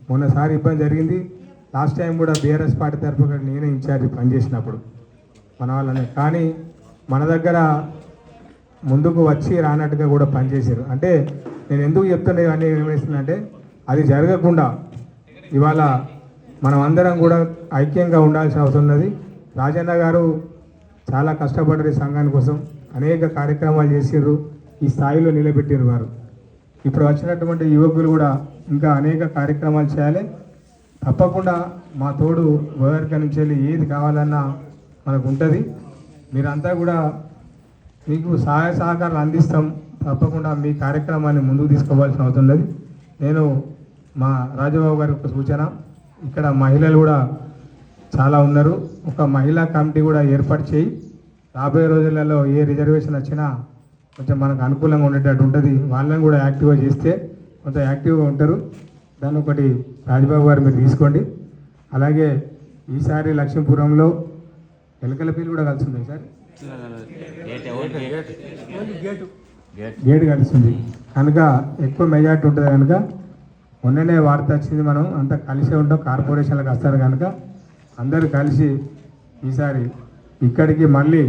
మొన్నసారి ఇబ్బంది జరిగింది. Last time కూడా బీఆర్ఎస్ పార్టీ తరఫున నేనే ఇన్ఛార్జ్ పనిచేసినప్పుడు మన వాళ్ళని, కానీ మన దగ్గర ముందుకు వచ్చి రానట్టుగా కూడా పనిచేశారు. అంటే నేను ఎందుకు చెప్తున్నా ఇవన్నీ ఏమేస్తుందంటే అది జరగకుండా ఇవాళ మనం అందరం కూడా ఐక్యంగా ఉండాల్సిన అవసరం ఉన్నది. రాజన్న గారు చాలా కష్టపడ్డారు ఈ సంఘాని కోసం, అనేక కార్యక్రమాలు చేసారు, ఈ స్థాయిలో నిలబెట్టారు వారు. ఇప్పుడు వచ్చినటువంటి యువకులు కూడా ఇంకా అనేక కార్యక్రమాలు చేయాలి. తప్పకుండా మా తోడు గోదావరి నుంచి వెళ్ళి ఏది కావాలన్నా మనకు ఉంటుంది. మీరంతా కూడా మీకు సహాయ సహకారాలు అందిస్తాం. తప్పకుండా మీ కార్యక్రమాన్ని ముందుకు తీసుకోవాల్సిన అవసరం ఉన్నది. నేను మా రాజబాబు గారి ఒక సూచన, ఇక్కడ మహిళలు కూడా చాలా ఉన్నారు, ఒక మహిళా కమిటీ కూడా ఏర్పాటు చేయి. రాబోయే రోజులలో ఏ రిజర్వేషన్ వచ్చినా కొంచెం మనకు అనుకూలంగా ఉండేటట్టు ఉంటుంది. వాళ్ళని కూడా యాక్టివ్గా చేస్తే కొంత యాక్టివ్గా ఉంటారు. దాన్ని ఒకటి రాజబాబు గారు మీరు తీసుకోండి. అలాగే ఈసారి లక్ష్మీపురంలో ఎలకలపల్లి కూడా కలిసింది సార్, గేట్ కలిసింది కనుక ఎక్కువ మెజార్టీ ఉంటుంది కనుక మొన్ననే వార్త వచ్చింది, మనం అంతా కలిసే ఉంటాం, కార్పొరేషన్లకు వస్తారు కనుక అందరూ కలిసి ఈసారి ఇక్కడికి మళ్ళీ